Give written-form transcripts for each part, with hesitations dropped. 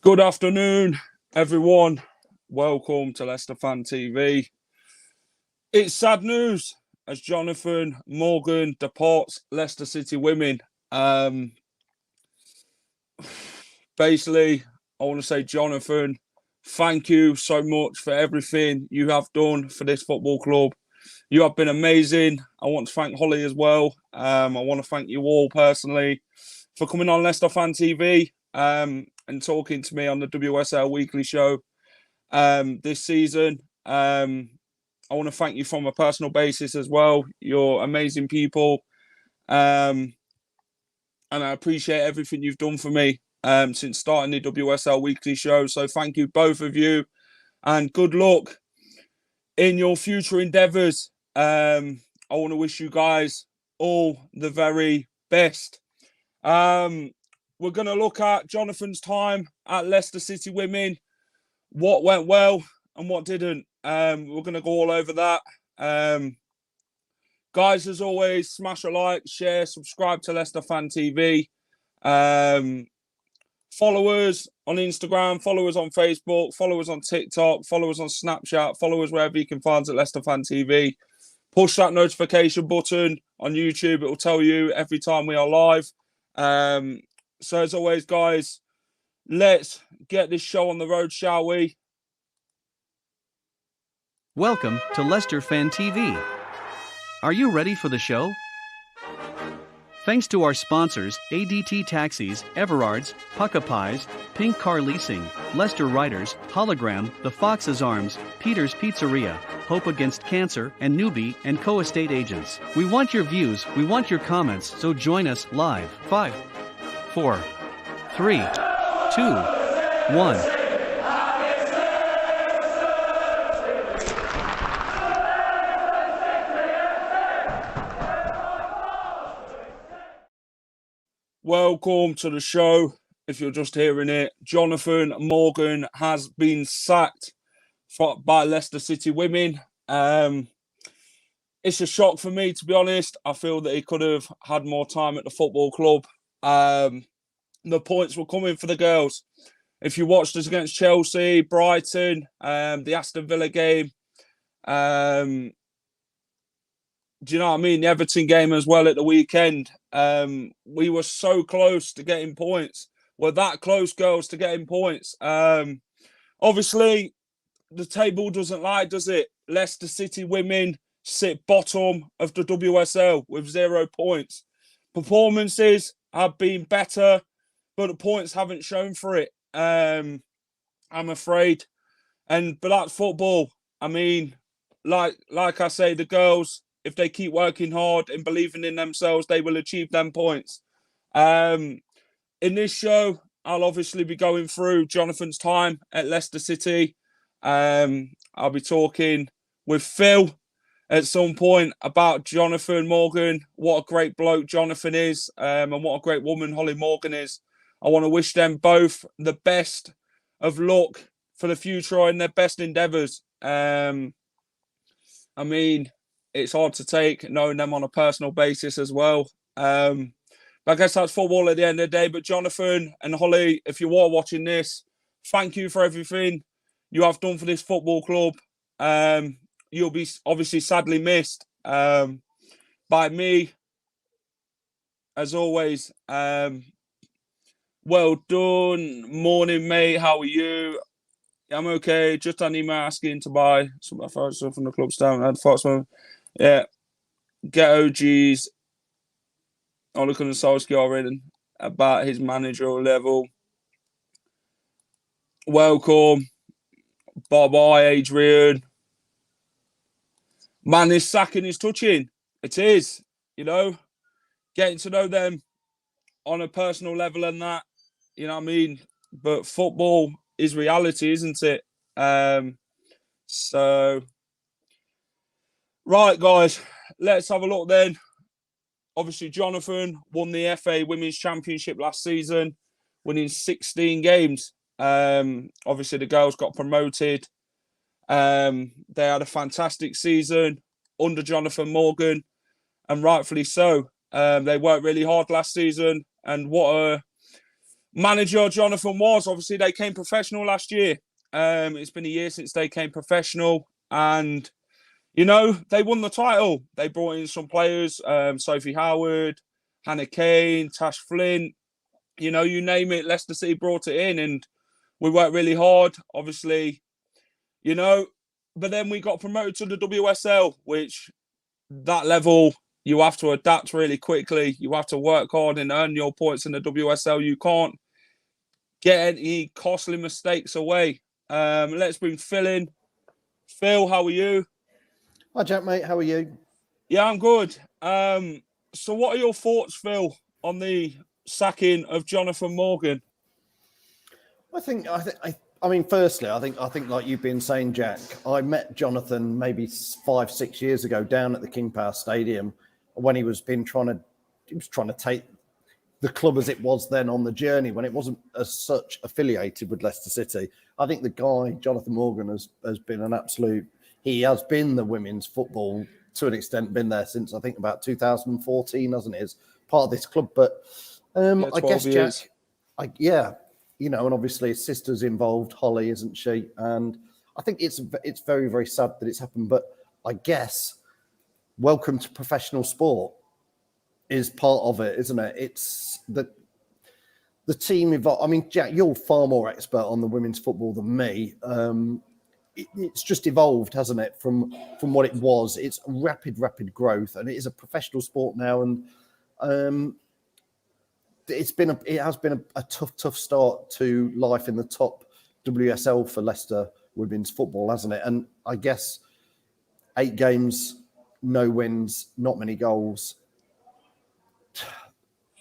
Good afternoon, everyone. Welcome to Leicester Fan TV. It's sad news as Jonathan Morgan departs Leicester City Women. Basically, I want to say, Jonathan, thank you so much for everything you have done for this football club. You have been amazing. I want to thank Holly as well. I want to thank you all personally for coming on Leicester Fan TV and talking to me on the WSL Weekly Show this season. I want to thank you from a personal basis as well. You're amazing people. And I appreciate everything you've done for me since starting the WSL Weekly Show. So thank you, both of you. And good luck in your future endeavours. I want to wish you guys all the very best. We're going to look at Jonathan's time at Leicester City Women, what went well and what didn't. We're going to go all over that. Guys, as always, smash a like, share, subscribe to Leicester Fan TV. Follow us on Instagram, follow us on Facebook, follow us on TikTok, follow us on Snapchat, follow us wherever you can find us at Leicester Fan TV. Push that notification button on YouTube. It will tell you every time we are live. So as always, guys, let's get this show on the road, shall we? Welcome to Leicester Fan TV. Are you ready for the show? Thanks to our sponsors, ADT Taxis, Everard's, Pucka Pies, Pink Car Leasing, Leicester Riders, Hologram, The Fox's Arms, Peter's Pizzeria, Hope Against Cancer, and Newbie and Co-Estate Agents. We want your views, we want your comments, so join us live. 5, 4, 3, 2, 1. Welcome to the show. If you're just hearing it, Jonathan Morgan has been sacked by Leicester City Women. It's a shock for me, to be honest. I feel that he could have had more time at the football club. The points were coming for the girls. If you watched us against Chelsea, Brighton, the Aston Villa game, do you know what I mean? The Everton game as well at the weekend. We were so close to getting points. We're that close, girls, to getting points. Obviously, the table doesn't lie, does it? Leicester City Women sit bottom of the WSL with 0 points. Performances have been better, but the points haven't shown for it. I'm afraid. But that's football. I mean, like I say, the girls, if they keep working hard and believing in themselves, they will achieve them points. In this show, I'll obviously be going through Jonathan's time at Leicester City. I'll be talking with Phil at some point about Jonathan Morgan, what a great bloke Jonathan is, and what a great woman Holly Morgan is. I want to wish them both the best of luck for the future in their best endeavours. I mean, it's hard to take knowing them on a personal basis as well. But I guess that's football at the end of the day. But Jonathan and Holly, if you are watching this, thank you for everything you have done for this football club. You'll be obviously sadly missed by me, as always. Well done. Morning, mate. How are you? I'm okay. Just an email asking to buy some of my stuff from the club stand. Yeah. Get OGs. I'll look on the Solskjaer about his managerial level. Welcome. Bye-bye, Adrian. Man, this sacking is touching. It is, getting to know them on a personal level and that, you know what I mean? But football is reality, isn't it? So, right, guys, let's have a look then. Obviously, Jonathan won the FA Women's Championship last season, winning 16 games. Obviously, the girls got promoted. They had a fantastic season under Jonathan Morgan, and rightfully so. They worked really hard last season, and what manager Jonathan was. Obviously, they came professional last year. It's been a year since they came professional, and they won the title. They brought in some players, Sophie Howard, Hannah Kane, Tash Flint. You name it. Leicester City brought it in, and we worked really hard. Obviously, but then we got promoted to the WSL, which that level you have to adapt really quickly. You have to work hard and earn your points in the WSL. You can't get any costly mistakes away. Let's bring Phil in. Phil, how are you? Hi, Jack, mate. How are you? Yeah, I'm good. So what are your thoughts, Phil, on the sacking of Jonathan Morgan? Firstly, I think like you've been saying, Jack, I met Jonathan maybe 5-6 years ago down at the King Power Stadium when he was trying to take the club as it was then on the journey when it wasn't as such affiliated with Leicester City. I think the guy, Jonathan Morgan, has been an absolute. He has been the women's football to an extent, been there since I think about 2014, hasn't he? As part of this club, but I guess years. Jack, and obviously his sister's involved, Holly, isn't she? And I think it's very, very sad that it's happened. But I guess welcome to professional sport is part of it, isn't it? It's the team involved. I mean, Jack, you're far more expert on the women's football than me. It's just evolved, hasn't it, from what it was? It's rapid growth, and it is a professional sport now. And it has been a tough start to life in the top WSL for Leicester women's football, hasn't it? And I guess 8 games, no wins, not many goals.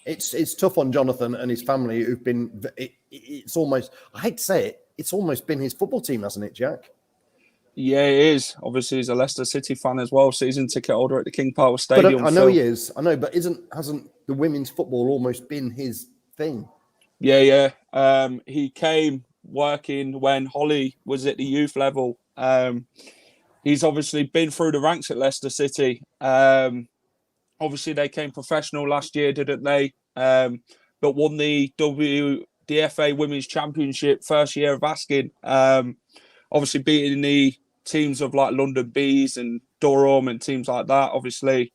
It's tough on Jonathan and his family who've been. It's almost, I hate to say it, it's almost been his football team, hasn't it, Jack? Yeah, it is. Obviously, he's a Leicester City fan as well, season ticket holder at the King Power Stadium. But I know he is. I know, but hasn't the women's football almost been his thing? Yeah. He came working when Holly was at the youth level. He's obviously been through the ranks at Leicester City. Obviously, they came professional last year, didn't they? But won the FA Women's Championship first year of asking. Obviously, beating the teams of like London Bees and Durham and teams like that. Obviously,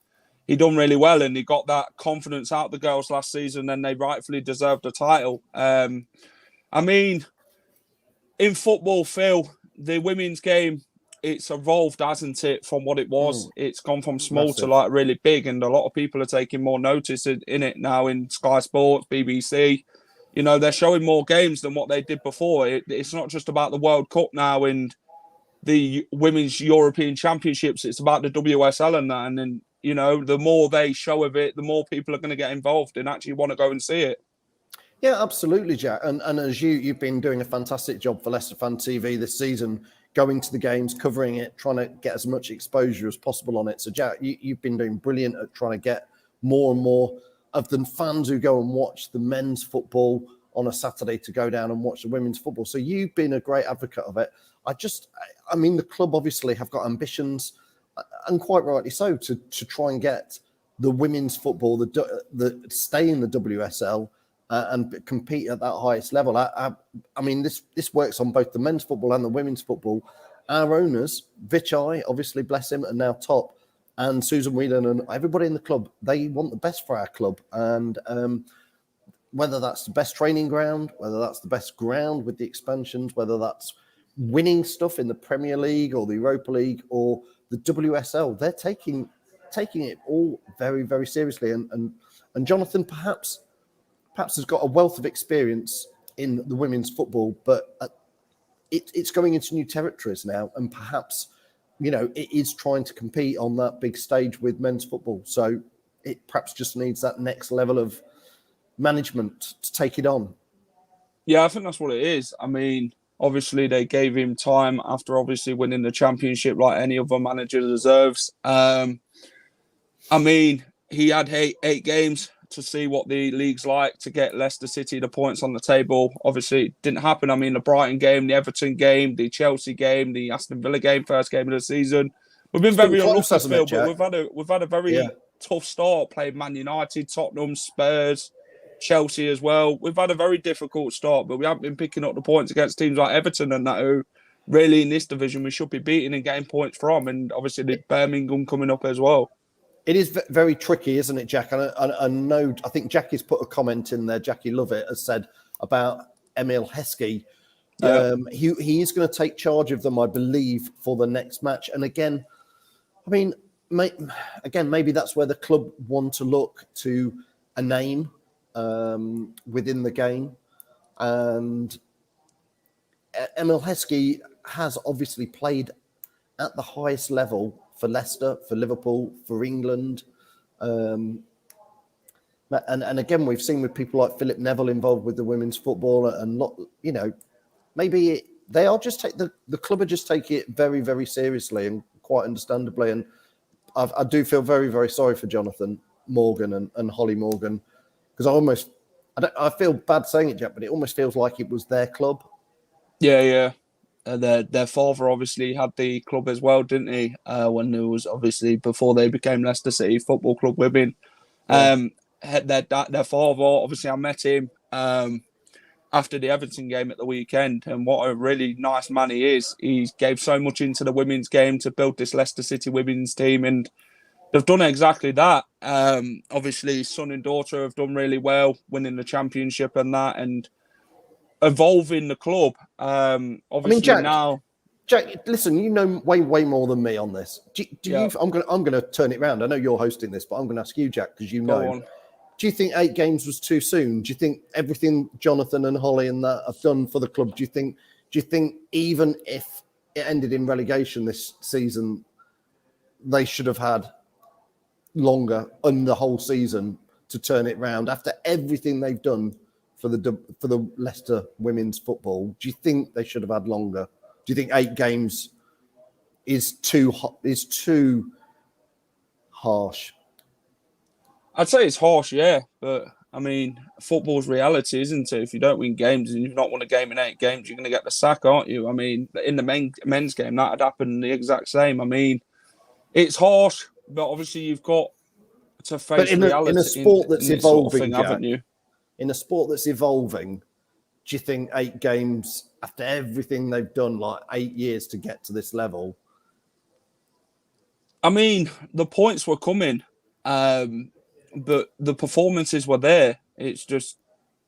he done really well and he got that confidence out the girls last season, and they rightfully deserved the title. In football, Phil, the women's game, it's evolved, hasn't it, from what it was? It's gone from small to like really big, and a lot of people are taking more notice in it now in Sky Sports, BBC. They're showing more games than what they did before. It's not just about the World Cup now and the Women's European Championships. It's about the WSL and that. And then, the more they show of it, the more people are going to get involved and actually want to go and see it. Yeah, absolutely, Jack. And as you've been doing a fantastic job for Leicester Fan TV this season, going to the games, covering it, trying to get as much exposure as possible on it. So, Jack, you've been doing brilliant at trying to get more and more of the fans who go and watch the men's football on a Saturday to go down and watch the women's football. So you've been a great advocate of it. The club obviously have got ambitions, and quite rightly so, to try and get the women's football, the stay in the WSL and compete at that highest level. This works on both the men's football and the women's football. Our owners, Vichai, obviously, bless him, and now Top, and Susan Whelan and everybody in the club, they want the best for our club. And whether that's the best training ground, whether that's the best ground with the expansions, whether that's winning stuff in the Premier League or the Europa League or the WSL, they're taking it all very, very seriously. And Jonathan perhaps has got a wealth of experience in the women's football, but it's going into new territories now, and perhaps it is trying to compete on that big stage with men's football. So it perhaps just needs that next level of management to take it on. Yeah, I think that's what it is. Obviously they gave him time after obviously winning the championship like any other manager deserves. He had eight games to see what the league's like, to get Leicester City the points on the table. Obviously, it didn't happen. The Brighton game, the Everton game, the Chelsea game, the Aston Villa game, first game of the season. We've been very unlucky, Phil, but we've had a very tough start playing Man United, Tottenham, Spurs. Chelsea as well. We've had a very difficult start, but we haven't been picking up the points against teams like Everton and that, who really in this division we should be beating and getting points from. And obviously the Birmingham coming up as well. It is very tricky, isn't it, Jack? And I know, I think Jackie's put a comment in there. Jackie Lovett has said about Emil Heskey. Yeah. He is going to take charge of them, I believe, for the next match. And again, I mean, maybe that's where the club want to look to a name within the game. And Emil Heskey has obviously played at the highest level for Leicester, for Liverpool, for England. And again, we've seen with people like Philip Neville involved with the women's football and, you know, maybe they are just the club are just taking it very, very seriously and quite understandably. And I do feel very, very sorry for Jonathan Morgan and Holly Morgan, because I feel bad saying it, Jack, but it almost feels like it was their club. Yeah. Their father obviously had the club as well, didn't he? When there was obviously before they became Leicester City Football Club Women. Yeah. Their father, obviously, I met him after the Everton game at the weekend, and what a really nice man he is. He gave so much into the women's game to build this Leicester City women's team, and they've done exactly that. Obviously, son and daughter have done really well, winning the championship and that, and evolving the club. Obviously, Jack, listen, you know way more than me on this. I'm going to turn it around. I know you're hosting this, but I'm going to ask you, Jack, because you know. Do you think 8 games was too soon? Do you think everything Jonathan and Holly and that have done for the club? Do you think even if it ended in relegation this season, they should have had longer on the whole season to turn it round after everything they've done for the Leicester women's football? Do you think they should have had longer? Do you think 8 games is too harsh? I'd say it's harsh, yeah, but I mean, football's reality, isn't it? If you don't win games and you've not won a game in 8 games, you're going to get the sack, aren't you? I mean, in the men's game, that had happened the exact same. I mean, it's harsh, but obviously you've got to face reality. In a sport that's evolving, sort of thing, Jack, haven't you? In a sport that's evolving, do you think 8 games after everything they've done, like 8 years to get to this level? I mean, the points were coming. But the performances were there. It's just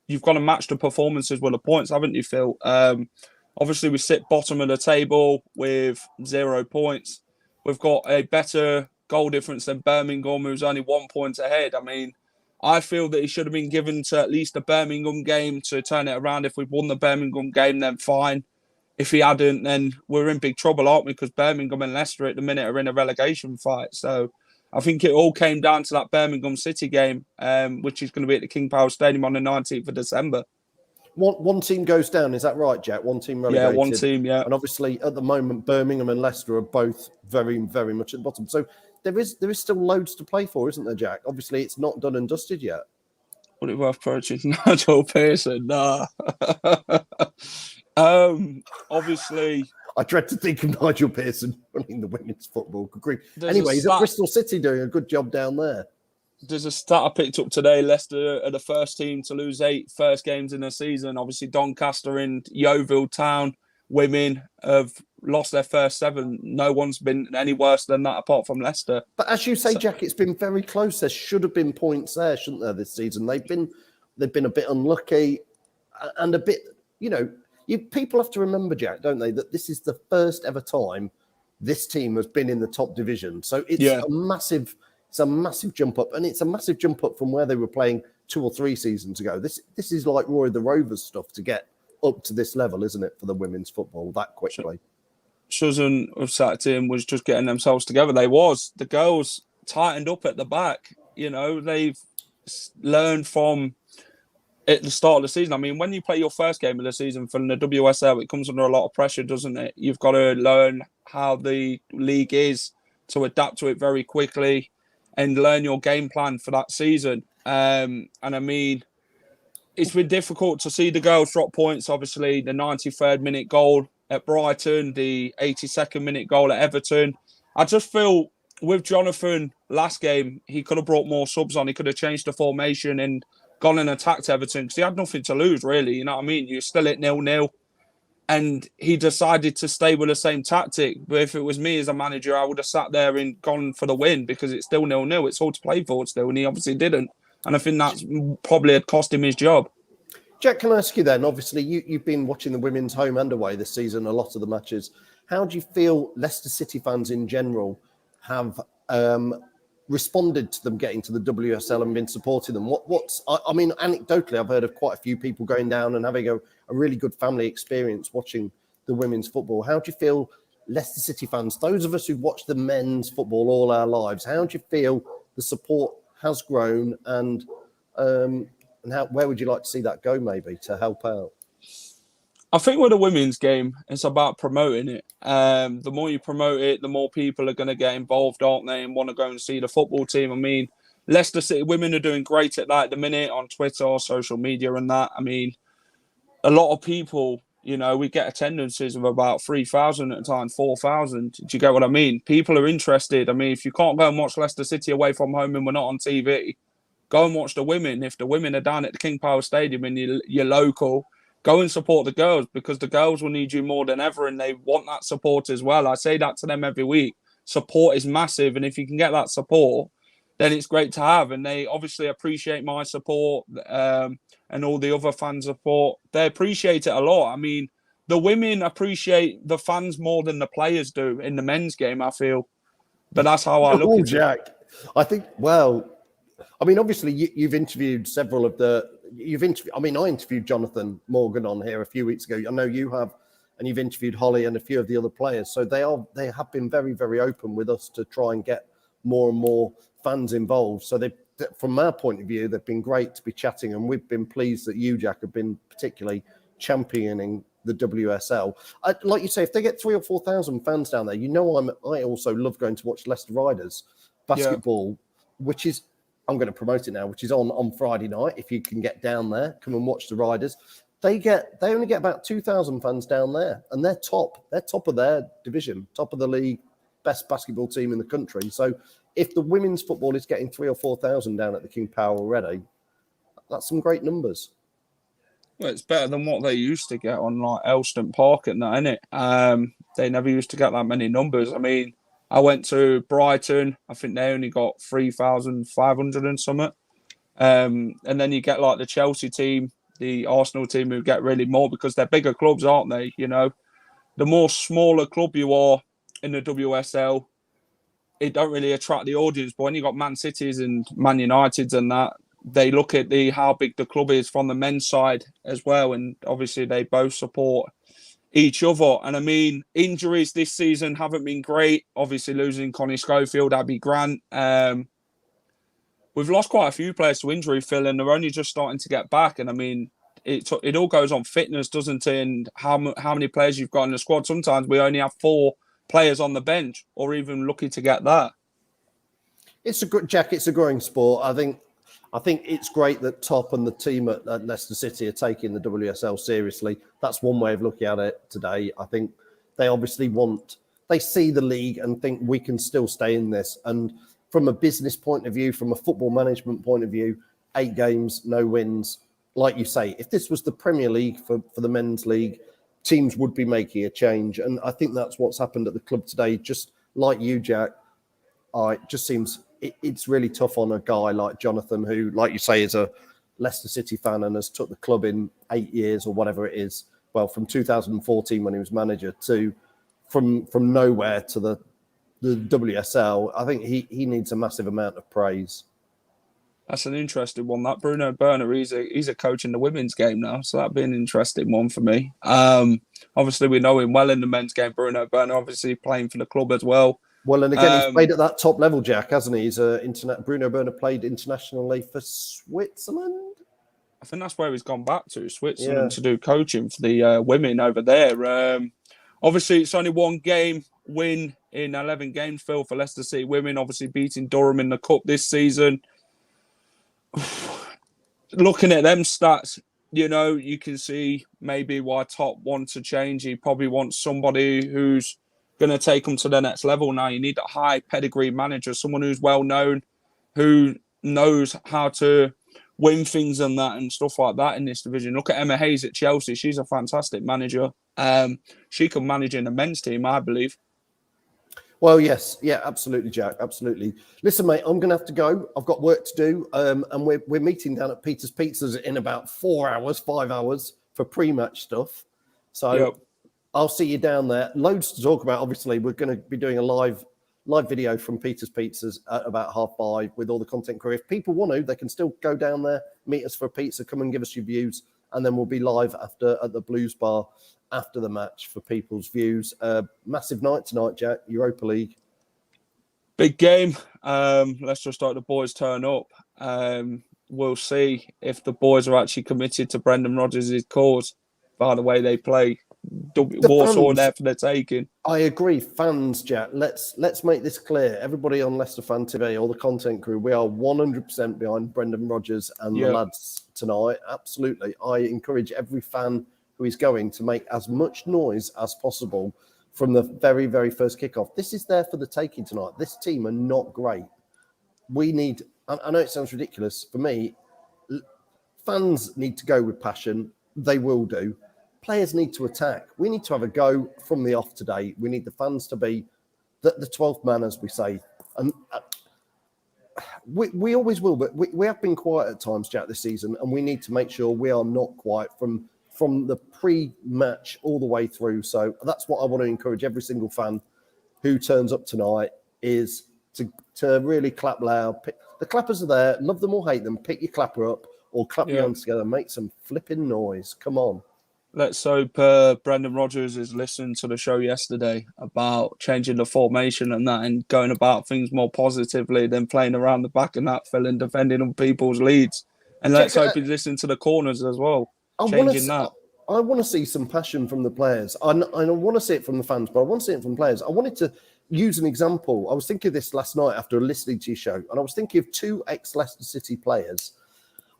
you've got to match the performances with the points, haven't you, Phil? Obviously, we sit bottom of the table with 0 points. We've got a better goal difference than Birmingham, who's only 1 point ahead. I mean, I feel that he should have been given to at least the Birmingham game to turn it around. If we'd won the Birmingham game, then fine. If he hadn't, then we're in big trouble, aren't we? Because Birmingham and Leicester at the minute are in a relegation fight. So I think it all came down to that Birmingham City game, which is going to be at the King Power Stadium on the 19th of December. One team goes down, is that right, Jack? One team relegated. Yeah, one team, yeah. And obviously, at the moment, Birmingham and Leicester are both very, very much at the bottom. So there is still loads to play for, isn't there, Jack? Obviously, it's not done and dusted yet. Would it worth purchasing Nigel Pearson? Nah. Obviously... I dread to think of Nigel Pearson running the women's football. Anyway, he's at Bristol City doing a good job down there. There's a stat I picked up today. Leicester are the first team to lose 8 first games in a season. Obviously, Doncaster and Yeovil Town women have lost their first 7. No one's been any worse than that apart from Leicester. But as you say, Jack, it's been very close. There should have been points there, shouldn't there, this season? They've been a bit unlucky and a bit, you know. People have to remember, Jack, don't they, that this is the first ever time this team has been in the top division. So it's a massive jump up, and it's a massive jump up from where they were playing 2 or 3 seasons ago. This is like Roy the Rovers stuff to get up to this level, isn't it, for the women's football that quickly? Shouldn't have sat in was just getting themselves together. The girls tightened up at the back. You know, they've learned from at the start of the season. I mean, when you play your first game of the season from the WSL, it comes under a lot of pressure, doesn't it? You've got to learn how the league is to adapt to it very quickly and learn your game plan for that season. And I mean, it's been difficult to see the girls drop points. Obviously, the 93rd minute goal at Brighton, the 82nd minute goal at Everton. I just feel with Jonathan last game, he could have brought more subs on. He could have changed the formation and gone and attacked Everton because he had nothing to lose, really. You know what I mean? You're still at 0-0. And he decided to stay with the same tactic. But if it was me as a manager, I would have sat there and gone for the win because it's still 0-0. It's all to play for still, and he obviously didn't. And I think that's probably had cost him his job. Jack, can I ask you then? Obviously, you've been watching the women's home and away this season, a lot of the matches. How do you feel Leicester City fans in general have responded to them getting to the WSL and been supporting them? I mean, anecdotally, I've heard of quite a few people going down and having a really good family experience watching the women's football. How do you feel Leicester City fans, those of us who've watched the men's football all our lives, how do you feel the support has grown and where would you like to see that go maybe to help out? I think with the women's game, it's about promoting it. The more you promote it, the more people are going to get involved, aren't they, and want to go and see the football team. I mean, Leicester City women are doing great at that at the minute on Twitter, social media and that. I mean, a lot of people, you know, we get attendances of about 3,000 at a time, 4,000. Do you get what I mean? People are interested. I mean, if you can't go and watch Leicester City away from home and we're not on TV, go and watch the women. If the women are down at the King Power Stadium and you're local, go and support the girls because the girls will need you more than ever and they want that support as well. I say that to them every week. Support is massive. And if you can get that support, then it's great to have. And they obviously appreciate my support and all the other fans' support. They appreciate it a lot. I mean, the women appreciate the fans more than the players do in the men's game, I feel. But that's how I look at Jack. it. I think, well, I mean, obviously, you've interviewed several of the... I interviewed Jonathan Morgan on here a few weeks ago. I know you have, and you've interviewed Holly and a few of the other players. So they have been very, very open with us to try and get more and more fans involved. So from our point of view, they've been great to be chatting, and we've been pleased that you, Jack, have been particularly championing the WSL. Like you say, if they get 3,000 or 4,000 fans down there, you know, I also love going to watch Leicester Riders basketball, which is, I'm going to promote it now, which is on Friday night. If you can get down there, come and watch the Riders. They only get about 2,000 fans down there, and they're top of their division, top of the league, best basketball team in the country. So if the women's football is getting 3,000 or 4,000 down at the King Power already, that's some great numbers. Well, it's better than what they used to get on like Elston Park and that, innit? They never used to get that many numbers. I mean, I went to Brighton. I think they only got 3,500 and something. And then you get like the Chelsea team, the Arsenal team who get really more because they're bigger clubs, aren't they? You know, the more smaller club you are in the WSL, it don't really attract the audience. But when you got Man Cities and Man Uniteds and that, they look at how big the club is from the men's side as well. And obviously they both support each other. And I mean, injuries this season haven't been great. Obviously losing Connie Schofield, Abby Grant. We've lost quite a few players to injury, Phil, and they're only just starting to get back. And I mean, it all goes on fitness, doesn't it? And how many players you've got in the squad. Sometimes we only have 4 players on the bench, or even lucky to get that. It's a good, Jack. It's a growing sport. I think it's great that Top and the team at Leicester City are taking the WSL seriously. That's one way of looking at it today. I think they obviously they see the league and think we can still stay in this. And from a business point of view, from a football management point of view, 8 games, no wins. Like you say, if this was the Premier League for the men's league, teams would be making a change. And I think that's what's happened at the club today. Just like you, Jack, it just seems it's really tough on a guy like Jonathan, who, like you say, is a Leicester City fan and has took the club in 8 years or whatever it is. Well, from 2014 when he was manager to from nowhere to the WSL. I think he needs a massive amount of praise. That's an interesting one. That Bruno Berner, he's a coach in the women's game now, so that'd be an interesting one for me. Obviously, we know him well in the men's game. Bruno Berner, obviously playing for the club as well. Well, and again, he's played at that top level, Jack, hasn't he? Bruno Berner played internationally for Switzerland. I think that's where he's gone back to, Switzerland, to do coaching for the women over there. Obviously, it's only 1 game win in 11 games, Phil, for Leicester City women, obviously beating Durham in the Cup this season. Looking at them stats, you know, you can see maybe why Top wants to change. He probably wants somebody who's going to take them to the next level now. You need a high pedigree manager, someone who's well known, who knows how to win things and that and stuff like that in this division. Look at Emma Hayes at Chelsea. She's a fantastic manager. She can manage an immense team, I believe. Well, yes. Yeah, absolutely, Jack. Absolutely. Listen, mate, I'm going to have to go. I've got work to do. And we're meeting down at Peter's Pizzas in about 5 hours for pre-match stuff. So Yep. I'll see you down there. Loads to talk about. Obviously, we're going to be doing a live video from Peter's Pizzas at about 5:30 with all the content crew. If people want to, they can still go down there, meet us for a pizza, come and give us your views, and then we'll be live after at the Blues Bar after the match for people's views. Massive night tonight, Jack. Europa League. Big game. Let's just hope the boys turn up. We'll see if the boys are actually committed to Brendan Rodgers' cause by the way they play. Warsaw there for the taking. I agree. Fans, Jack, let's make this clear. Everybody on Leicester Fan TV, all the content crew, we are 100% behind Brendan Rodgers and the lads tonight. Absolutely. I encourage every fan who is going to make as much noise as possible from the very, very first kickoff. This is there for the taking tonight. This team are not great. We need, I know it sounds ridiculous, for me, fans need to go with passion. They will do. Players need to attack. We need to have a go from the off today. We need the fans to be the 12th man, as we say. And we always will, but we have been quiet at times, Jack, this season, and we need to make sure we are not quiet from the pre-match all the way through. So that's what I want to encourage every single fan who turns up tonight is to really clap loud. The clappers are there. Love them or hate them. Pick your clapper up or clap your hands together. Make some flipping noise. Come on. Let's hope Brendan Rodgers is listening to the show yesterday about changing the formation and that and going about things more positively than playing around the back and that, filling defending on people's leads. And let's hope he's listening to the corners as well, changing that. I want to see some passion from the players. I want to see it from the fans, but I want to see it from players. I wanted to use an example. I was thinking of this last night after listening to your show, and I was thinking of two ex-Leicester City players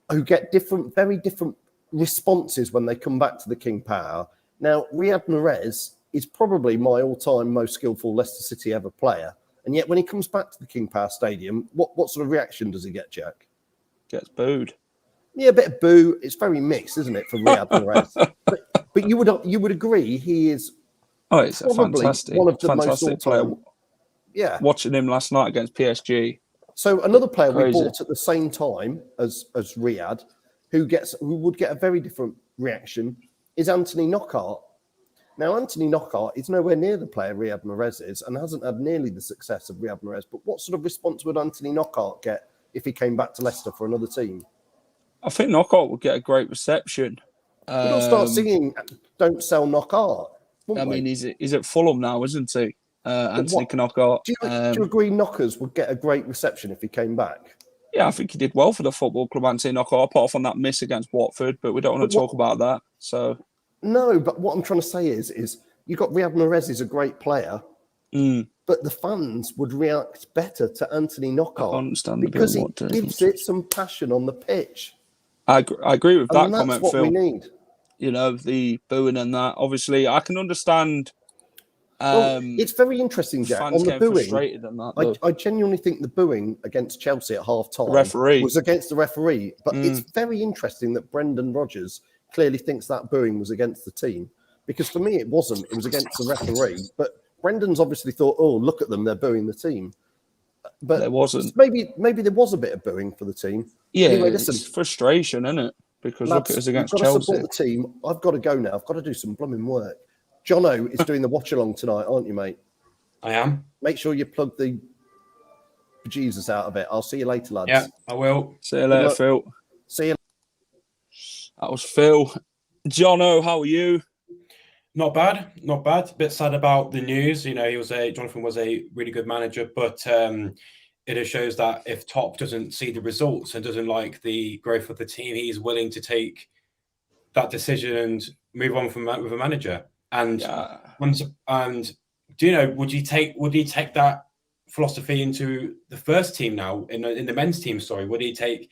who get very different responses when they come back to the King Power. Now, Riyad Mahrez is probably my all-time most skillful Leicester City ever player, and yet when he comes back to the King Power Stadium, what sort of reaction does he get, Jack? Gets booed. Yeah, a bit of boo. It's very mixed, isn't it, for Riyad Mahrez? but you would agree he is. Oh, it's a fantastic, one of the most player. Yeah, watching him last night against PSG. So another player we bought at the same time as Riyad, who would get a very different reaction, is Anthony Knockaert. Now, Anthony Knockaert is nowhere near the player Riyad Mahrez is and hasn't had nearly the success of Riyad Mahrez. But what sort of response would Anthony Knockaert get if he came back to Leicester for another team? I think Knockaert would get a great reception. We'd all start singing "Don't Sell Knockaert." I mean, he's at Fulham now, isn't he? Anthony Knockaert. Do you agree Knockers would get a great reception if he came back? Yeah, I think he did well for the football club, Anthony Knockaert, apart from that miss against Watford, but we don't want to talk about that. So no, but what I'm trying to say is you got Riyad Mahrez is a great player, but the fans would react better to Anthony Knockaert because he gives it some passion on the pitch. I agree with that comment, that's what Phil. We need. You know, the booing and that. Obviously, I can understand. It's very interesting, Jack. Fans on the booing, frustrated and that. I genuinely think the booing against Chelsea at half-time was against the referee. But it's very interesting that Brendan Rodgers clearly thinks that booing was against the team. Because for me, it wasn't. It was against the referee. But Brendan's obviously thought, oh, look at them, they're booing the team. But there wasn't. Maybe there was a bit of booing for the team. Yeah, anyway, listen, it's frustration, isn't it? Because lads, look, it was against Chelsea. I've got to support the team. I've got to go now. I've got to do some blooming work. Jono is doing the watch-along tonight, aren't you, mate? I am. Make sure you plug the Jesus out of it. I'll see you later, lads. Yeah, I will. See you later, Phil. See you. That was Phil. Jono, how are you? Not bad. A bit sad about the news. You know, Jonathan was a really good manager, but it just shows that if Top doesn't see the results and doesn't like the growth of the team, he's willing to take that decision and move on with a manager. And do you know? Would he take that philosophy into the first team now in the men's team? Sorry, would he take?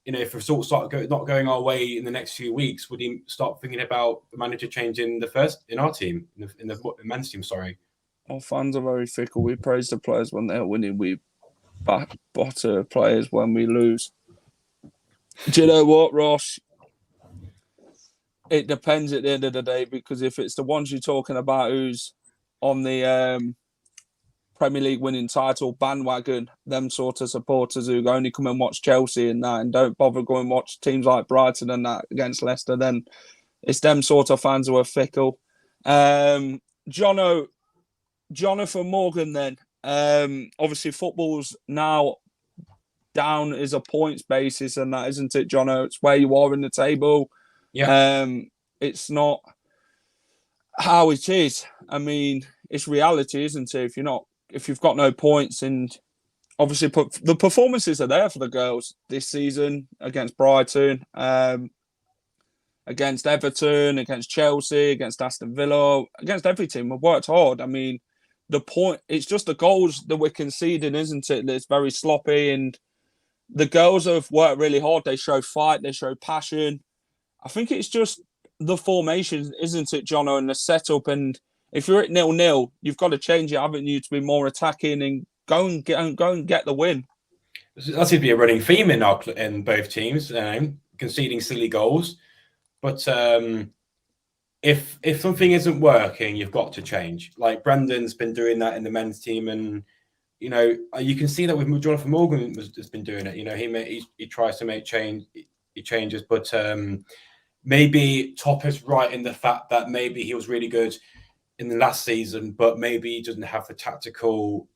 You know, if results start not going our way in the next few weeks, would he start thinking about the manager changing in our team in the men's team? Sorry. Our fans are very fickle. We praise the players when they're winning. We batter players when we lose. Do you know what, Ross? It depends at the end of the day, because if it's the ones you're talking about who's on the Premier League winning title bandwagon, them sort of supporters who only come and watch Chelsea and that and don't bother going and watch teams like Brighton and that against Leicester, then it's them sort of fans who are fickle. Jonathan Morgan then. Obviously football's now down as a points basis and that, isn't it, Jono? It's where you are in the table. Yeah. It's not how it is. I mean, it's reality, isn't it? If you've got no points, and obviously the performances are there for the girls this season against Brighton, against Everton, against Chelsea, against Aston Villa, against every team. We've worked hard. I mean, it's just the goals that we're conceding, isn't it? It's very sloppy, and the girls have worked really hard. They show fight, they show passion. I think it's just the formation, isn't it, Jono, and the setup. And if you're at 0-0, you've got to change it, haven't you, to be more attacking and go and get the win. That seems to be a running theme in both teams, conceding silly goals. But if something isn't working, you've got to change. Like Brendan's been doing that in the men's team, and you can see that with Jonathan Morgan has been doing it. He tries to make changes, but maybe Top is right in the fact that maybe he was really good in the last season, but maybe he doesn't have the tactical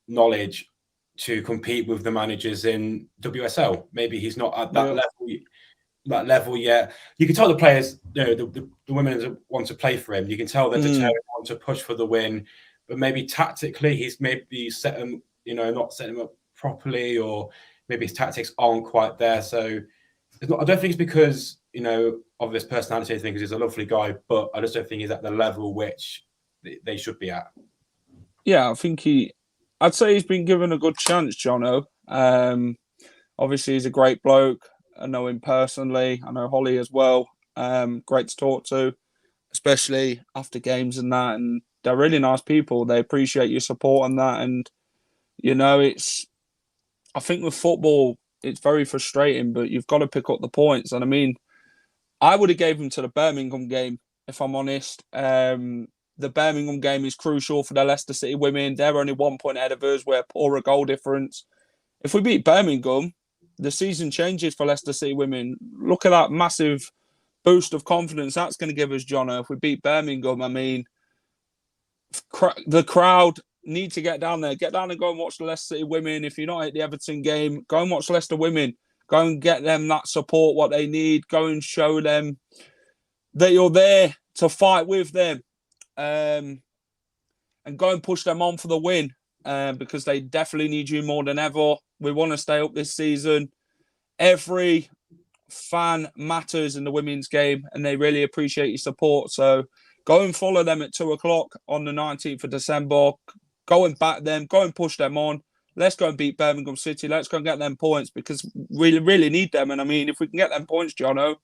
knowledge to compete with the managers in WSL. Maybe he's not at that level yet. You can tell the players, the women want to play for him. You can tell they're determined, want to push for the win, but maybe tactically he's maybe not setting them up properly, or maybe his tactics aren't quite there. So I don't think it's because of his personality. I think he's a lovely guy, but I just don't think he's at the level which they should be at. Yeah, I think I'd say he's been given a good chance, Jono. Obviously, he's a great bloke. I know him personally. I know Holly as well. Great to talk to, especially after games and that. And they're really nice people. They appreciate your support and that. And, I think with football, it's very frustrating, but you've got to pick up the points. And I mean, I would have gave him to the Birmingham game, if I'm honest. The Birmingham game is crucial for the Leicester City women. They're only 1 point ahead of us. We're poorer goal difference. If we beat Birmingham, the season changes for Leicester City women. Look at that massive boost of confidence that's going to give us, Jono. If we beat Birmingham, I mean, the crowd need to get down there. Get down and go and watch the Leicester City women. If you're not at the Everton game, go and watch Leicester women. Go and get them that support, what they need. Go and show them that you're there to fight with them. And go and push them on for the win, because they definitely need you more than ever. We want to stay up this season. Every fan matters in the women's game, and they really appreciate your support. So go and follow them at 2:00 on the 19th of December. Go and back them. Go and push them on. Let's go and beat Birmingham City. Let's go and get them points, because we really need them. And I mean, if we can get them points, Jono,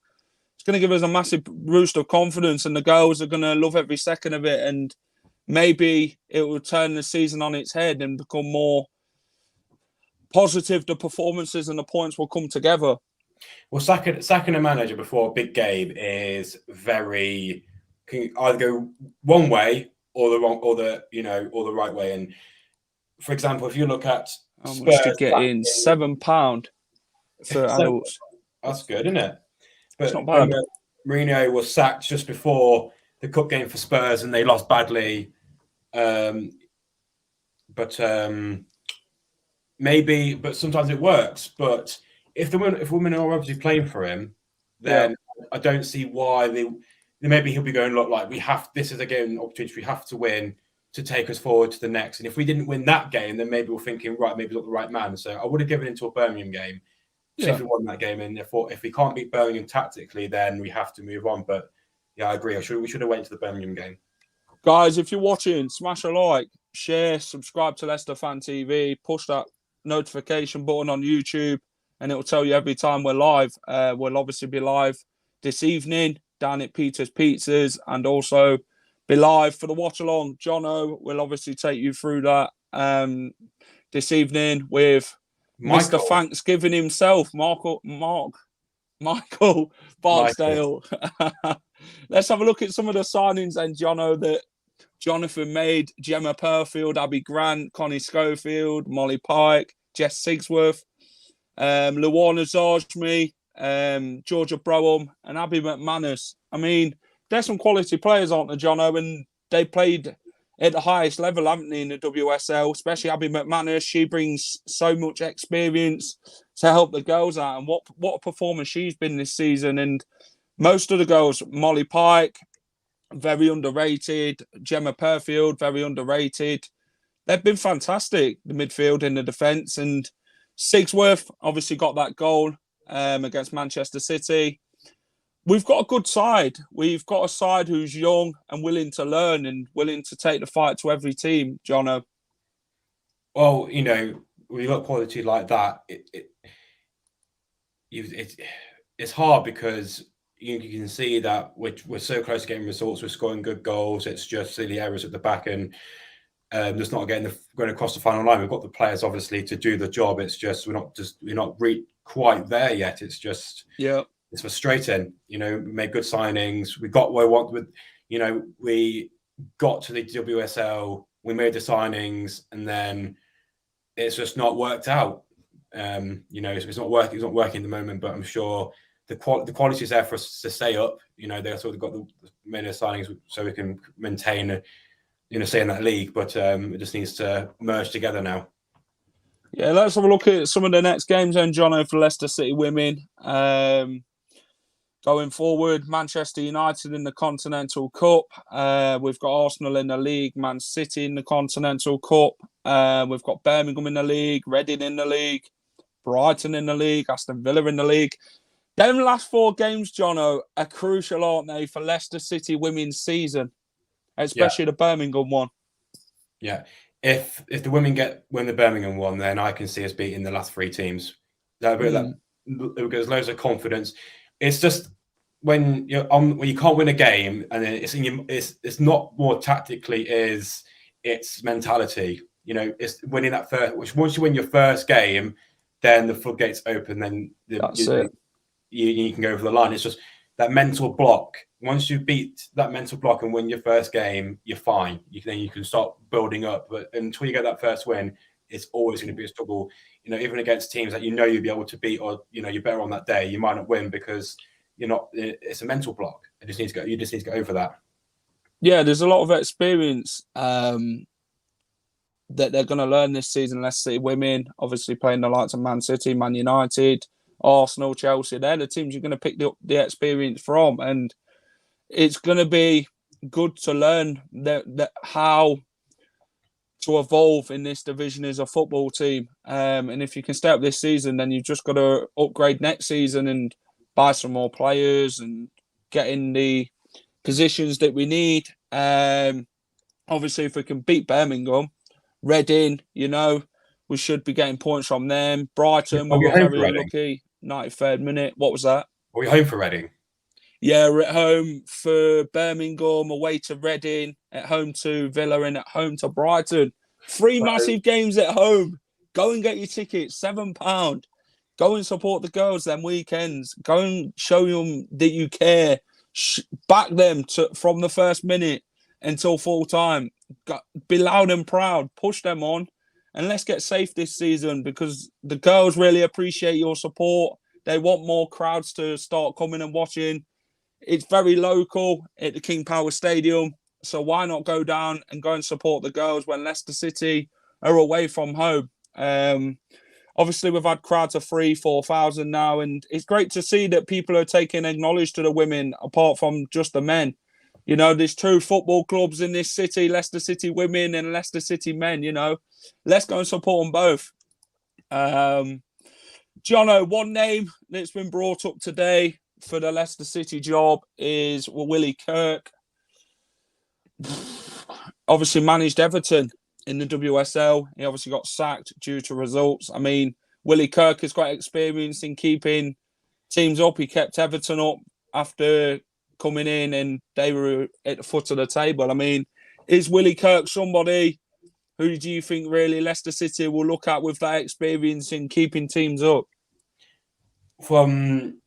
it's going to give us a massive boost of confidence, and the girls are going to love every second of it. And maybe it will turn the season on its head and become more positive. The performances and the points will come together. Well, sacking a manager before a big game is can either go one way or the wrong, or the right way. And for example, if you look at how much to get in £7 for adults. That's good, isn't it? But it's not bad. Mourinho was sacked just before the cup game for Spurs, and they lost badly. But sometimes it works. But if women are obviously playing for him, then I don't see why maybe he'll be going, look, like this is a game opportunity we have to win to take us forward to the next. And if we didn't win that game, then maybe we're thinking, right, maybe not the right man. So I would have given into a Birmingham game. If we won that game, and if we can't beat Birmingham tactically, then we have to move on. But yeah, I agree. We should have waited to the Birmingham game. Guys, if you're watching, smash a like, share, subscribe to Leicester Fan TV, push that notification button on YouTube, and it will tell you every time we're live. We'll obviously be live this evening down at Peter's Pizzas, and also be live for the watch along. Jono will obviously take you through that this evening with Mr. Thanksgiving himself, Mark. Michael Barksdale. Let's have a look at some of the signings then, Jono, that Jonathan made. Gemma Purfield, Abby Grant, Connie Schofield, Molly Pike, Jess Sigsworth, Luana Zajmi, Georgia Broham, and Abby McManus. I mean, there's some quality players, aren't there, Jono? And they played at the highest level, haven't they, in the WSL, especially Abby McManus. She brings so much experience to help the girls out. And what a performance she's been this season. And most of the girls, Molly Pike, very underrated. Gemma Purfield, very underrated. They've been fantastic, the midfield and the defence. And Sigsworth obviously got that goal against Manchester City. We've got a good side. We've got a side who's young and willing to learn and willing to take the fight to every team, Jono. Well, you know, when you got quality like that, it's hard because you can see that we're so close to getting results. We're scoring good goals. It's just silly errors at the back and just not going across the final line. We've got the players obviously to do the job. It's just we're not quite there yet. It's just it's frustrating. You know, we made good signings. We got what we want with. You know, we got to the WSL. We made the signings, and then it's just not worked out. You know, it's not working. It's not working at the moment. But I'm sure the quality is there for us to stay up. You know, they've sort of got the many signings so we can maintain, stay in that league. But it just needs to merge together now. Yeah, let's have a look at some of the next games then, Jono, for Leicester City women. Going forward, Manchester United in the Continental Cup. We've got Arsenal in the league, Man City in the Continental Cup. We've got Birmingham in the league, Reading in the league, Brighton in the league, Aston Villa in the league. Them last 4 games, Jono, are crucial, aren't they, for Leicester City women's season, especially the Birmingham one. Yeah. If the women win the Birmingham one, then I can see us beating the last 3 teams. That gives loads of confidence. It's just when you can't win a game, and it's not more tactically, it's mentality. You know, it's winning that first. Which once you win your first game, then the floodgates open. Then you can go over the line. It's just that mental block. Once you beat that mental block and win your first game, you're fine. Then you can start building up. But until you get that first win, it's always going to be a struggle. You know, even against teams that you'll be able to beat, or you're better on that day, you might not win because you're not. It's a mental block. You just need to get over that. Yeah, there's a lot of experience that they're going to learn this season. Leicester City women, obviously playing the likes of Man City, Man United, Arsenal, Chelsea. They're the teams you're going to pick the experience from, and it's going to be good to learn how to evolve in this division as a football team. And if you can stay up this season, then you've just got to upgrade next season and buy some more players and get in the positions that we need. Obviously, if we can beat Birmingham, Reading, we should be getting points from them. Brighton, we were very unlucky. 93rd minute. What was that? Are we home for Reading? Yeah, we're at home for Birmingham, away to Reading, at home to Villa, and at home to Brighton. 3 massive games at home. Go and get your tickets, £7. Go and support the girls them weekends. Go and show them that you care. Back them from the first minute until full time. Be loud and proud. Push them on. And let's get safe this season because the girls really appreciate your support. They want more crowds to start coming and watching. It's very local at the King Power Stadium. So why not go down and go and support the girls when Leicester City are away from home? Obviously, we've had crowds of 3,000-4,000 now, and it's great to see that people are taking acknowledge to the women apart from just the men. There's 2 football clubs in this city, Leicester City women and Leicester City men, Let's go and support them both. Jono, one name that's been brought up today for the Leicester City job is Willie Kirk. Obviously managed Everton in the WSL. He obviously got sacked due to results. I mean, Willie Kirk has got experience in keeping teams up. He kept Everton up after coming in and they were at the foot of the table. I mean, is Willie Kirk somebody who do you think really Leicester City will look at with that experience in keeping teams up? From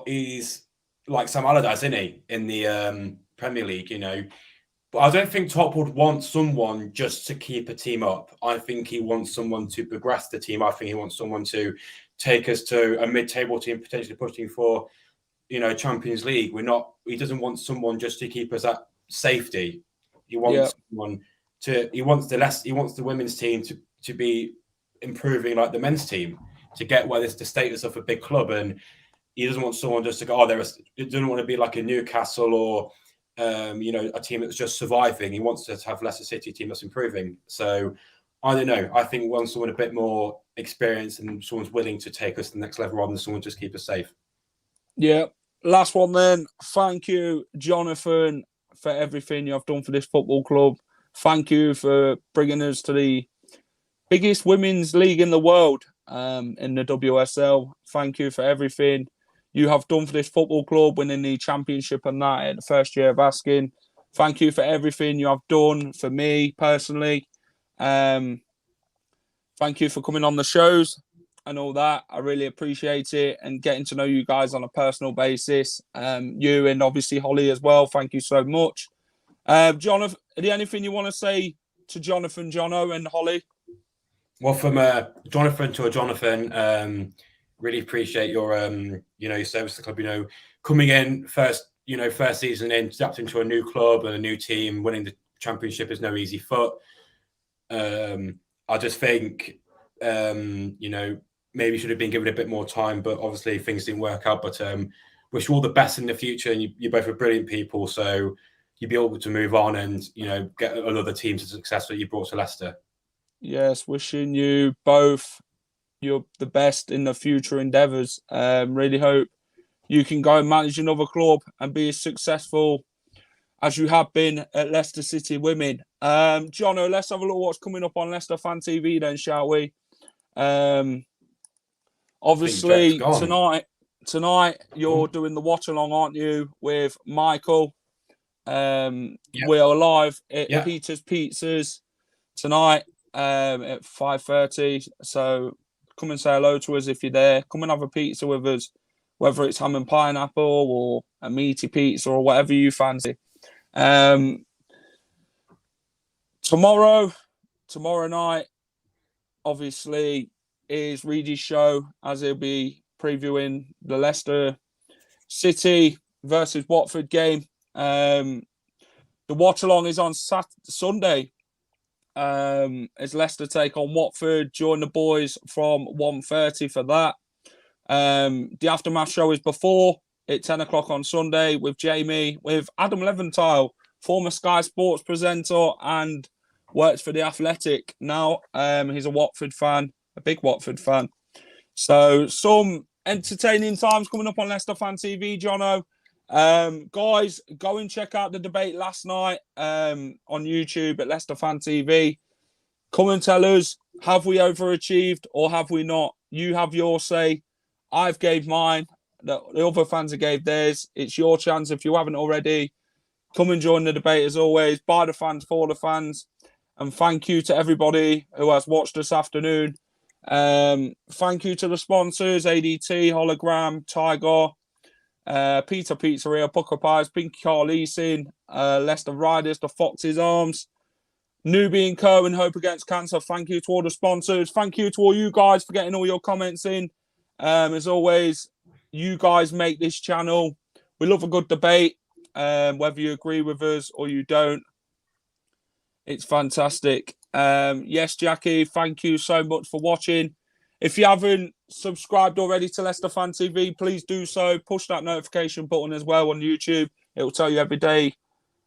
he's like Sam Allardyce, isn't he, in the Premier League? You know, but I don't think Top would want someone just to keep a team up. I think he wants someone to progress the team. I think he wants someone to take us to a mid-table team, potentially pushing for, you know, Champions League. He doesn't want someone just to keep us at safety. He wants someone to. He wants the women's team to be improving like the men's team, to get where there's the status of a big club, and he doesn't want someone just to go. He doesn't want to be like a Newcastle or you know, a team that's just surviving. He wants to have Leicester City team that's improving. So I don't know. I think we want someone a bit more experienced and someone's willing to take us to the next level rather than someone just keep us safe. Yeah. Last one then. Thank you, Jonathan, for everything you have done for this football club. Thank you for bringing us to the biggest women's league in the world, in the WSL. Thank you for everything you have done for this football club, winning the championship and that in the first year of asking. Thank you for everything you have done for me personally. Thank you for coming on the shows and all that. I really appreciate it, and getting to know you guys on a personal basis. You and obviously Holly as well. Thank you so much. Jonathan, is there anything you want to say to Jonathan, Jono, and Holly? Well, from Jonathan to a Jonathan, really appreciate your you know, your service to the club. You know, coming in first season in, adapting to a new club and a new team, winning the championship is no easy feat. I just think you know, maybe should have been given a bit more time, but obviously things didn't work out. But wish you all the best in the future, and you both are brilliant people, so you'll be able to move on and, you know, get another team to success that you brought to Leicester. Yes, wishing you both you're the best in the future endeavours. Really hope you can go and manage another club and be as successful as you have been at Leicester City Women. Jono, let's have a look what's coming up on Leicester Fan TV then, shall we? Obviously, tonight you're doing the watch along, aren't you, with Michael? We're live at Peter's Pizzas tonight at 5:30. So come and say hello to us if you're there. Come and have a pizza with us, whether it's ham and pineapple or a meaty pizza or whatever you fancy. Tomorrow night, obviously, is Reedy's show, as he'll be previewing the Leicester City versus Watford game. The watch along is on Sunday. As Leicester take on Watford. Join the boys from 1:30 for that. The aftermath show is before at 10 o'clock on Sunday with Jamie, with Adam Leventile, former Sky Sports presenter and works for The Athletic now. He's a Watford fan, a big Watford fan. So some entertaining times coming up on Leicester Fan TV, Jono. Guys, go and check out the debate last night on YouTube at Leicester Fan TV. Come and tell us, have we overachieved or have we not? You have your say. I've gave mine. The other fans have gave theirs. It's your chance if you haven't already. Come and join the debate as always. By the fans, for the fans. And thank you to everybody who has watched this afternoon. Thank you to the sponsors, ADT, Hologram, Tiger, Peter Pizzeria, Pucker Pies, Pinky Car Leasing, Leicester Riders, the Foxes Arms, Newbie & Co. and Hope Against Cancer. Thank you to all the sponsors. Thank you to all you guys for getting all your comments in. As always, you guys make this channel. We love a good debate, whether you agree with us or you don't. It's fantastic. Yes, Jackie, thank you so much for watching. If you haven't subscribed already to Leicester Fan TV, please do so. Push that notification button as well on YouTube. It will tell you every day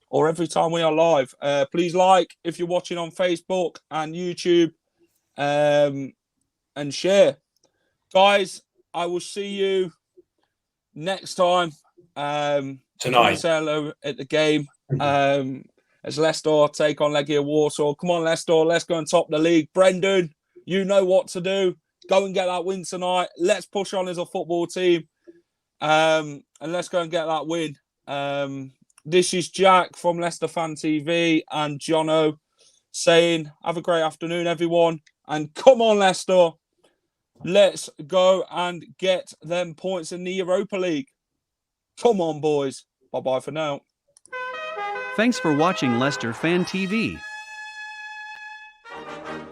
or every time we are live. Please like if you're watching on Facebook and YouTube, and share. Guys, I will see you next time. Tonight. Say hello at the game. As Leicester take on Legia Warsaw. Come on, Leicester. Let's go and top the league. Brendan, you know what to do. Go and get that win tonight. Let's push on as a football team. And let's go and get that win. This is Jack from Leicester Fan TV and Jono saying, have a great afternoon, everyone. And come on, Leicester. Let's go and get them points in the Europa League. Come on, boys. Bye-bye for now. Thanks for watching Leicester Fan TV.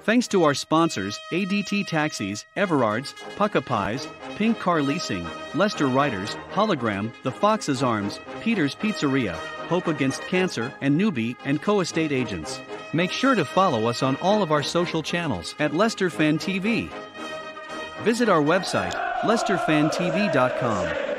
Thanks to our sponsors, ADT Taxis, Everards, Pucka Pies, Pink Car Leasing, Leicester Riders, Hologram, The Fox's Arms, Peter's Pizzeria, Hope Against Cancer, and Newbie & Co Estate Agents. Make sure to follow us on all of our social channels at Leicester Fan TV. Visit our website, leicesterfantv.com.